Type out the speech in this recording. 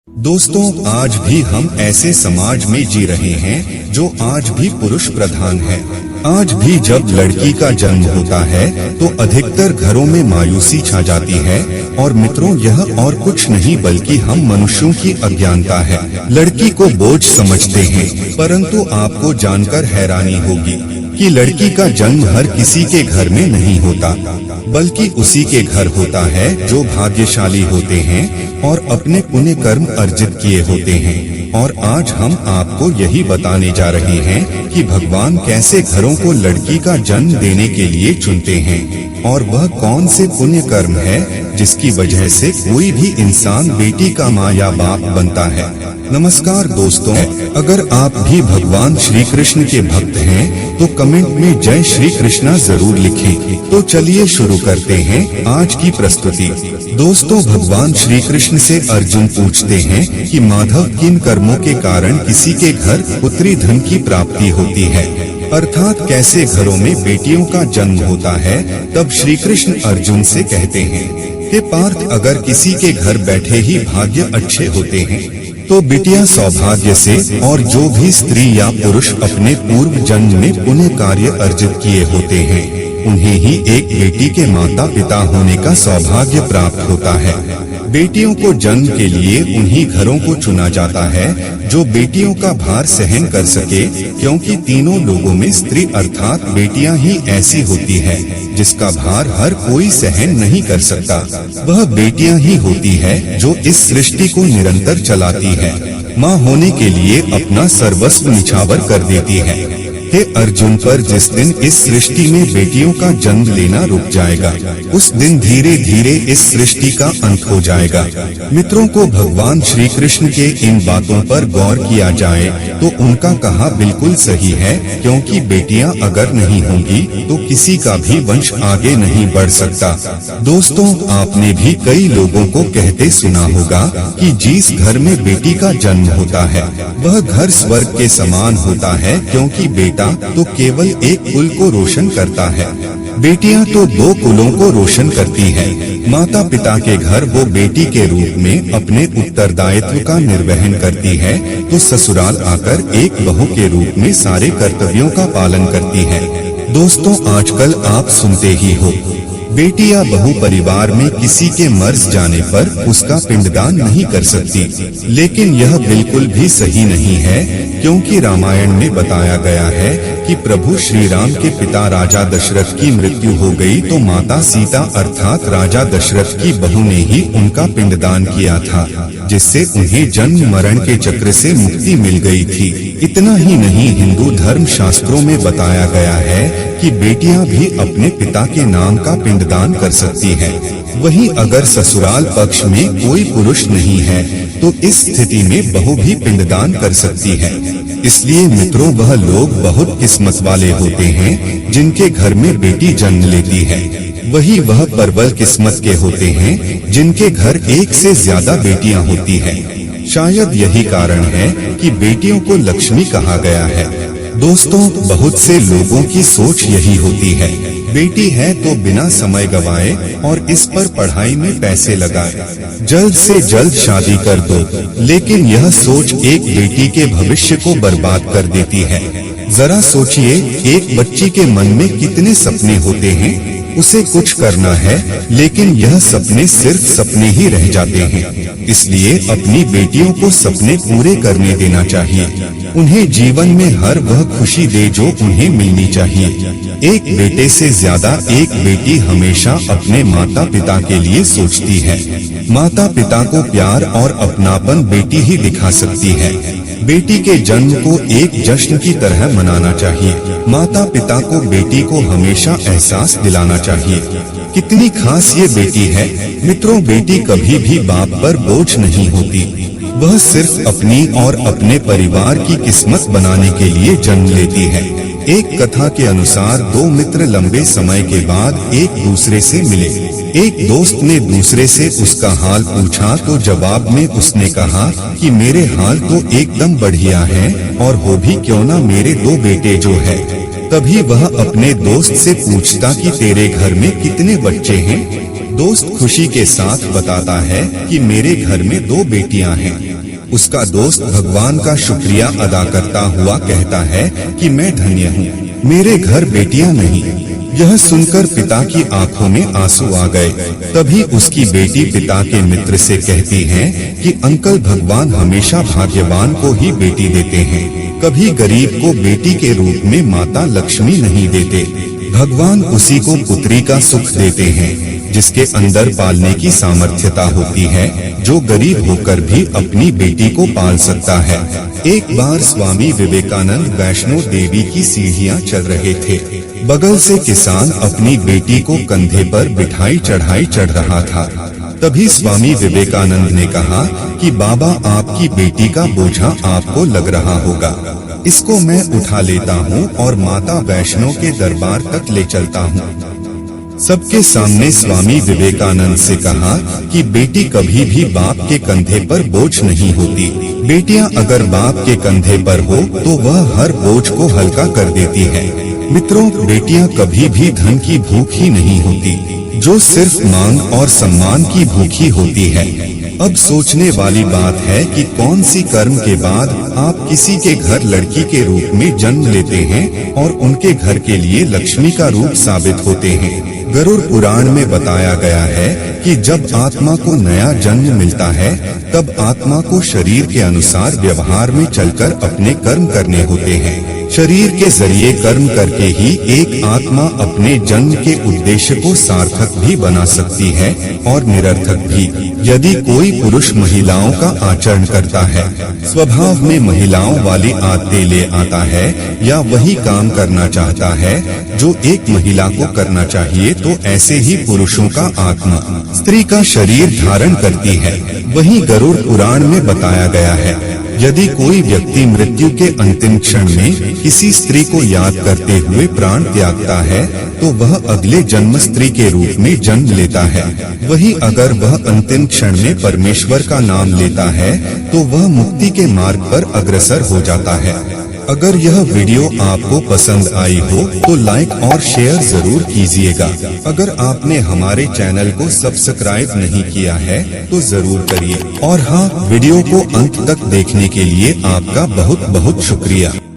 दोस्तों, आज भी हम ऐसे समाज में जी रहे हैं जो आज भी पुरुष प्रधान है। आज भी जब लड़की का जन्म होता है तो अधिकतर घरों में मायूसी छा जाती है। और मित्रों, यह और कुछ नहीं बल्कि हम मनुष्यों की अज्ञानता है। लड़की को बोझ समझते हैं, परंतु आपको जानकर हैरानी होगी कि लड़की का जन्म हर किसी के घर में नहीं होता, बल्कि उसी के घर होता है जो भाग्यशाली होते हैं और अपने पुण्य कर्म अर्जित किए होते हैं। और आज हम आपको यही बताने जा रहे हैं कि भगवान कैसे घरों को लड़की का जन्म देने के लिए चुनते हैं और वह कौन से पुण्य कर्म है जिसकी वजह से कोई भी इंसान बेटी का माँ या बाप बनता है। नमस्कार दोस्तों, अगर आप भी भगवान श्री कृष्ण के भक्त हैं तो कमेंट में जय श्री कृष्णा जरूर लिखें। तो चलिए शुरू करते हैं आज की प्रस्तुति। दोस्तों, भगवान श्री कृष्ण से अर्जुन पूछते हैं कि माधव, किन कर्मों के कारण किसी के घर पुत्री धन की प्राप्ति होती है, अर्थात कैसे घरों में बेटियों का जन्म होता है। तब श्री कृष्ण अर्जुन से कहते हैं, हे पार्थ, अगर किसी के घर बैठे ही भाग्य अच्छे होते हैं तो बिटिया सौभाग्य से, और जो भी स्त्री या पुरुष अपने पूर्व जन्म में पुण्य कार्य अर्जित किए होते हैं उन्हें ही एक बेटी के माता पिता होने का सौभाग्य प्राप्त होता है। बेटियों को जन्म के लिए उन्हीं घरों को चुना जाता है जो बेटियों का भार सहन कर सके, क्योंकि तीनों लोगों में स्त्री अर्थात बेटियां ही ऐसी होती है जिसका भार हर कोई सहन नहीं कर सकता। वह बेटियां ही होती है जो इस सृष्टि को निरंतर चलाती है, माँ होने के लिए अपना सर्वस्व निछावर कर देती है। हे अर्जुन, पर जिस दिन इस सृष्टि में बेटियों का जन्म लेना रुक जाएगा, उस दिन धीरे धीरे इस सृष्टि का अंत हो जाएगा। मित्रों को भगवान श्री कृष्ण के इन बातों पर गौर किया जाए तो उनका कहा बिल्कुल सही है, क्योंकि बेटियां अगर नहीं होंगी तो किसी का भी वंश आगे नहीं बढ़ सकता। दोस्तों, आपने भी कई लोगों को कहते सुना होगा कि जिस घर में बेटी का जन्म होता है वह घर स्वर्ग के समान होता है, क्योंकि बेटा तो केवल एक कुल को रोशन करता है, बेटियां तो दो कुलों को रोशन करती है। माता पिता के घर वो बेटी के रूप में अपने उत्तरदायित्व का निर्वहन करती है, तो ससुराल आकर एक बहू के रूप में सारे कर्तव्यों का पालन करती है। दोस्तों, आजकल आप सुनते ही हो, बेटी या बहू परिवार में किसी के मर जाने पर उसका पिंडदान नहीं कर सकती, लेकिन यह बिल्कुल भी सही नहीं है, क्योंकि रामायण में बताया गया है कि प्रभु श्री राम के पिता राजा दशरथ की मृत्यु हो गई तो माता सीता अर्थात राजा दशरथ की बहू ने ही उनका पिंडदान किया था, जिससे उन्हें जन्म मरण के चक्र से मुक्ति मिल गई थी। इतना ही नहीं, हिंदू धर्म शास्त्रों में बताया गया है कि बेटियां भी अपने पिता के नाम का पिंडदान कर सकती है। वहीं अगर ससुराल पक्ष में कोई पुरुष नहीं है तो इस स्थिति में बहू भी पिंडदान कर सकती है। इसलिए मित्रों, वह लोग बहुत किस्मत वाले होते हैं जिनके घर में बेटी जन्म लेती है। वही वह प्रबल किस्मत के होते हैं जिनके घर एक से ज्यादा बेटियां होती हैं। शायद यही कारण है कि बेटियों को लक्ष्मी कहा गया है। दोस्तों, बहुत से लोगों की सोच यही होती है, बेटी है तो बिना समय गवाए और इस पर पढ़ाई में पैसे लगाए, जल्द से जल्द शादी कर दो। लेकिन यह सोच एक बेटी के भविष्य को बर्बाद कर देती है। जरा सोचिए, एक बच्ची के मन में कितने सपने होते हैं, उसे कुछ करना है लेकिन यह सपने सिर्फ सपने ही रह जाते हैं। इसलिए अपनी बेटियों को सपने पूरे करने देना चाहिए, उन्हें जीवन में हर वह खुशी दे जो उन्हें मिलनी चाहिए। एक बेटे से ज्यादा एक बेटी हमेशा अपने माता पिता के लिए सोचती है। माता पिता को प्यार और अपनापन बेटी ही दिखा सकती है। बेटी के जन्म को एक जश्न की तरह मनाना चाहिए। माता पिता को बेटी को हमेशा एहसास दिलाना चाहिए कितनी खास ये बेटी है। मित्रों, बेटी कभी भी बाप पर बोझ नहीं होती, वह सिर्फ अपनी और अपने परिवार की किस्मत बनाने के लिए जन्म लेती है। एक कथा के अनुसार दो मित्र लंबे समय के बाद एक दूसरे से मिले। एक दोस्त ने दूसरे से उसका हाल पूछा तो जवाब में उसने कहा कि मेरे हाल तो एकदम बढ़िया है, और हो भी क्यों ना मेरे दो बेटे जो है। तभी वह अपने दोस्त से पूछता कि तेरे घर में कितने बच्चे हैं। दोस्त खुशी के साथ बताता है कि मेरे घर में दो बेटियां हैं। उसका दोस्त भगवान का शुक्रिया अदा करता हुआ कहता है कि मैं धन्य हूँ, मेरे घर बेटियां नहीं। यह सुनकर पिता की आंखों में आंसू आ गए। तभी उसकी बेटी पिता के मित्र से कहती है कि अंकल, भगवान हमेशा भाग्यवान को ही बेटी देते हैं, कभी गरीब को बेटी के रूप में माता लक्ष्मी नहीं देते। भगवान उसी को पुत्री का सुख देते हैं जिसके अंदर पालने की सामर्थ्यता होती है, जो गरीब होकर भी अपनी बेटी को पाल सकता है। एक बार स्वामी विवेकानंद वैष्णो देवी की सीढ़ियां चढ़ रहे थे। बगल से किसान अपनी बेटी को कंधे पर बिठाई चढ़ाई चढ़ रहा था। तभी स्वामी विवेकानंद ने कहा कि बाबा, आपकी बेटी का बोझा आपको लग रहा होगा, इसको मैं उठा लेता हूँ और माता वैष्णो के दरबार तक ले चलता हूँ। सबके सामने स्वामी विवेकानंद से कहा कि बेटी कभी भी बाप के कंधे पर बोझ नहीं होती। बेटियां अगर बाप के कंधे पर हो तो वह हर बोझ को हल्का कर देती है। मित्रों, बेटियां कभी भी धन की भूखी नहीं होती, जो सिर्फ मांग और सम्मान की भूखी होती है। अब सोचने वाली बात है कि कौन सी कर्म के बाद आप किसी के घर लड़की के रूप में जन्म लेते हैं और उनके घर के लिए लक्ष्मी का रूप साबित होते हैं। गरुड़ पुराण में बताया गया है कि जब आत्मा को नया जन्म मिलता है तब आत्मा को शरीर के अनुसार व्यवहार में चलकर अपने कर्म करने होते हैं। शरीर के जरिए कर्म करके ही एक आत्मा अपने जन्म के उद्देश्य को सार्थक भी बना सकती है और निरर्थक भी। यदि कोई पुरुष महिलाओं का आचरण करता है, स्वभाव में महिलाओं वाली आदतें ले आता है या वही काम करना चाहता है जो एक महिला को करना चाहिए, तो ऐसे ही पुरुषों का आत्मा स्त्री का शरीर धारण करती है। वही गरुड़ पुराण में बताया गया है, यदि कोई व्यक्ति मृत्यु के अंतिम क्षण में किसी स्त्री को याद करते हुए प्राण त्यागता है तो वह अगले जन्म स्त्री के रूप में जन्म लेता है। वही अगर वह अंतिम क्षण में परमेश्वर का नाम लेता है तो वह मुक्ति के मार्ग पर अग्रसर हो जाता है। अगर यह वीडियो आपको पसंद आई हो तो लाइक और शेयर जरूर कीजिएगा। अगर आपने हमारे चैनल को सब्सक्राइब नहीं किया है तो जरूर करिए। और हाँ, वीडियो को अंत तक देखने के लिए आपका बहुत बहुत शुक्रिया।